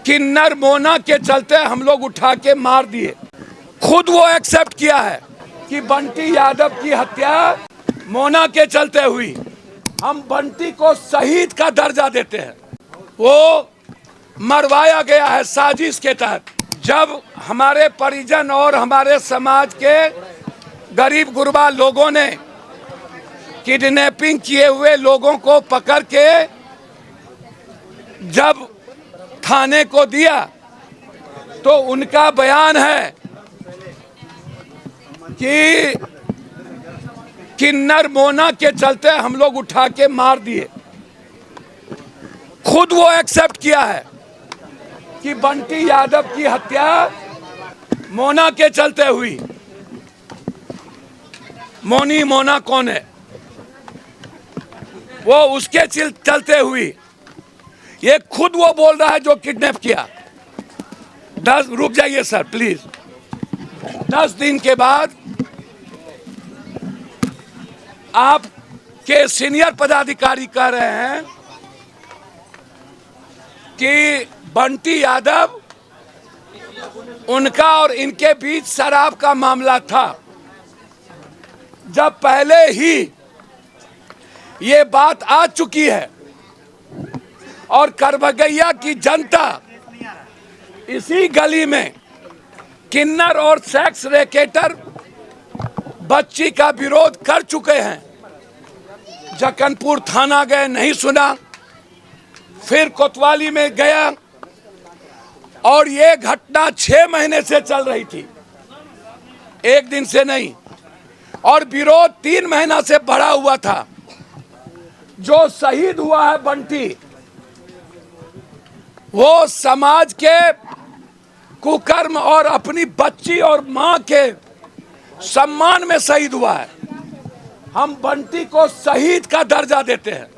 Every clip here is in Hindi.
किन्नर मोना के चलते हम लोग उठा के मार दिए। खुद वो एक्सेप्ट किया है कि बंटी यादव की हत्या मोना के चलते हुई। हम बंटी को शहीद का दर्जा देते हैं। वो मरवाया गया है साजिश के तहत। जब हमारे परिजन और हमारे समाज के गरीब गुरबा लोगों ने किडनैपिंग किए हुए लोगों को पकड़ के जब थाने को दिया तो उनका बयान है कि किन्नर मोना के चलते हम लोग उठा के मार दिए। खुद वो एक्सेप्ट किया है कि बंटी यादव की हत्या मोना के चलते हुई। मोना कौन है? वो उसके चलते हुई। ये खुद वो बोल रहा है जो किडनैप किया। रुक जाइए सर प्लीज। 10 दिन के बाद आपके सीनियर पदाधिकारी कह रहे हैं कि बंटी यादव उनका और इनके बीच शराब का मामला था, जब पहले ही ये बात आ चुकी है और करबगैया की जनता इसी गली में किन्नर और सेक्स रैकेटर बच्ची का विरोध कर चुके हैं। जक्कनपुर थाना गए, नहीं सुना, फिर कोतवाली में गया और ये घटना 6 महीने से चल रही थी, एक दिन से नहीं, और विरोध 3 महीना से बढ़ा हुआ था। जो शहीद हुआ है बंटी, वो समाज के कुकर्म और अपनी बच्ची और मां के सम्मान में शहीद हुआ है। हम बंटी को शहीद का दर्जा देते हैं।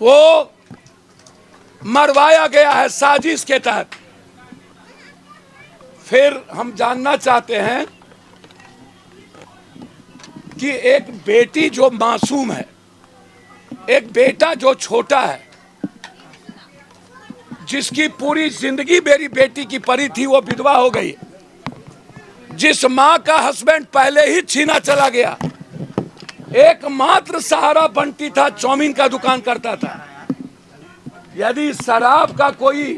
वो मरवाया गया है साजिश के तहत। फिर हम जानना चाहते हैं कि एक बेटी जो मासूम है, एक बेटा जो छोटा है, जिसकी पूरी जिंदगी मेरी बेटी की परी थी, वो विधवा हो गई। जिस मां का हस्बैंड पहले ही छीना चला गया, एकमात्र सहारा बंटी था, चाउमीन का दुकान करता था। यदि शराब का कोई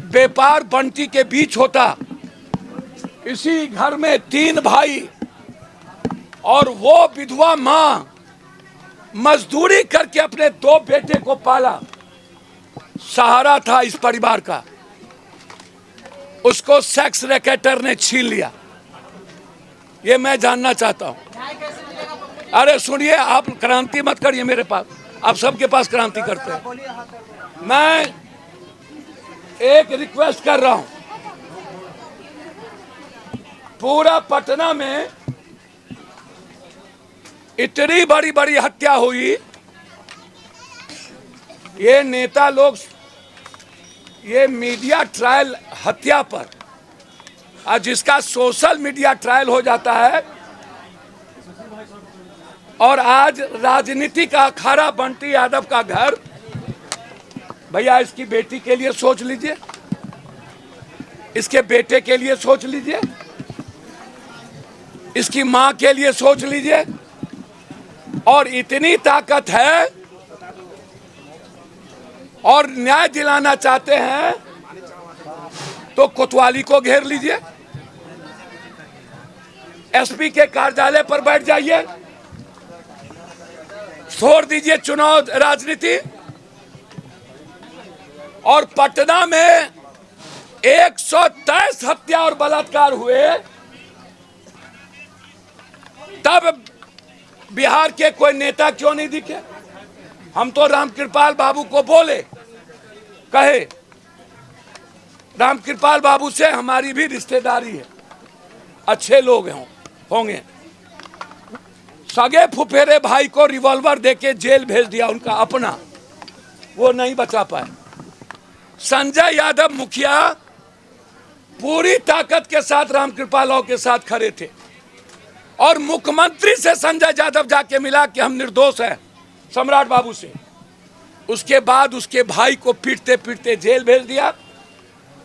व्यापार बंटी के बीच होता, इसी घर में 3 भाई और वो विधवा मां मजदूरी करके अपने 2 बेटे को पाला, सहारा था इस परिवार का, उसको सेक्स रैकेटर ने छीन लिया। ये मैं जानना चाहता हूं। अरे सुनिए, आप क्रांति मत करिए मेरे पास, आप सबके पास क्रांति करते हैं। मैं एक रिक्वेस्ट कर रहा हूं, पूरा पटना में इतनी बड़ी बड़ी हत्या हुई, ये नेता लोग ये मीडिया ट्रायल हत्या पर, जिसका सोशल मीडिया ट्रायल हो जाता है, और आज राजनीति का अखाड़ा बंटी यादव का घर। भैया इसकी बेटी के लिए सोच लीजिए, इसके बेटे के लिए सोच लीजिए, इसकी मां के लिए सोच लीजिए। और इतनी ताकत है और न्याय दिलाना चाहते हैं तो कोतवाली को घेर लीजिए, एसपी के कार्यालय पर बैठ जाइए, छोड़ दीजिए चुनाव राजनीति। और पटना में 123 हत्या और बलात्कार हुए, तब बिहार के कोई नेता क्यों नहीं दिखे? हम तो रामकृपाल बाबू को बोले, कहे रामकृपाल बाबू से हमारी भी रिश्तेदारी है, अच्छे लोग होंगे। सगे फुफेरे भाई को रिवॉल्वर देके जेल भेज दिया, उनका अपना, वो नहीं बचा पाए। संजय यादव मुखिया पूरी ताकत के साथ रामकृपाल के साथ खड़े थे, और मुख्यमंत्री से संजय यादव जाके मिला कि हम निर्दोष हैं, सम्राट बाबू से। उसके बाद उसके भाई को पीटते पीटते जेल भेज दिया,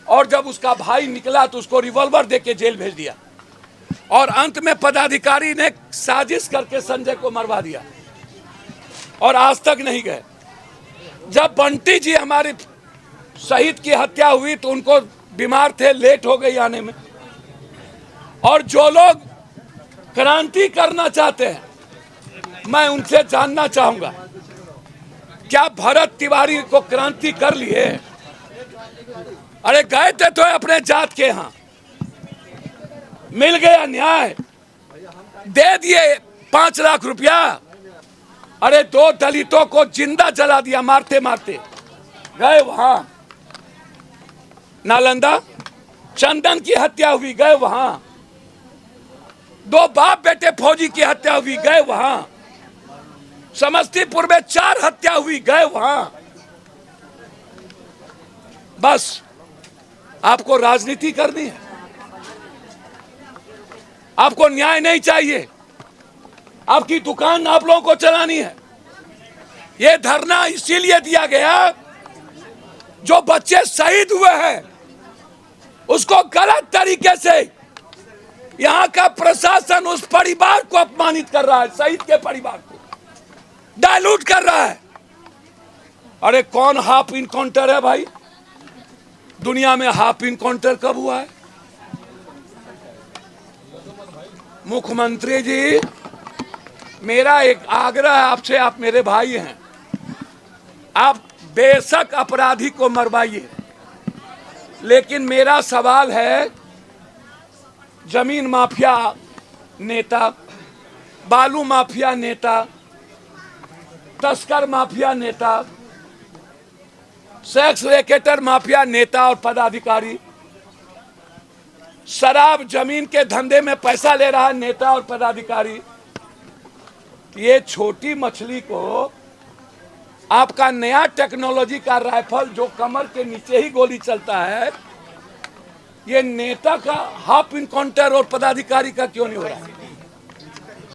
और जब उसका भाई निकला तो उसको रिवॉल्वर देके जेल भेज दिया, और अंत में पदाधिकारी ने साजिश करके संजय को मरवा दिया और आज तक नहीं गए। जब बंटी जी हमारे शहीद की हत्या हुई तो उनको बीमार थे, लेट हो गई आने में। और जो लोग क्रांति करना चाहते हैं, मैं उनसे जानना चाहूंगा, क्या भरत तिवारी को क्रांति कर लिए? अरे गए थे तो अपने जात के यहां, मिल गया न्याय, दे दिए 5 लाख रुपया। अरे 2 दलितों को जिंदा जला दिया मारते मारते, गए वहां। नालंदा चंदन की हत्या हुई, गए वहां। 2 बाप बेटे फौजी की हत्या हुई, गए वहां। समस्तीपुर में 4 हत्या हुई, गए वहां। बस आपको राजनीति करनी है, आपको न्याय नहीं चाहिए, आपकी दुकान आप लोगों को चलानी है। यह धरना इसीलिए दिया गया, जो बच्चे शहीद हुए हैं उसको गलत तरीके से यहां का प्रशासन उस परिवार को अपमानित कर रहा है, शहीद के परिवार को डायलूट कर रहा है। अरे कौन हाफ इनकाउंटर है भाई? दुनिया में हाफ इनकाउंटर कब हुआ है? मुख्यमंत्री जी, मेरा एक आग्रह है आपसे, आप मेरे भाई हैं, आप बेशक अपराधी को मरवाइए, लेकिन मेरा सवाल है, जमीन माफिया नेता, बालू माफिया नेता, तस्कर माफिया नेता, सेक्स रैकेटर माफिया नेता और पदाधिकारी, शराब जमीन के धंधे में पैसा ले रहा है नेता और पदाधिकारी, ये छोटी मछली को आपका नया टेक्नोलॉजी का राइफल जो कमर के नीचे ही गोली चलता है, ये नेता का हाफ इनकाउंटर और पदाधिकारी का क्यों नहीं हो रहा है?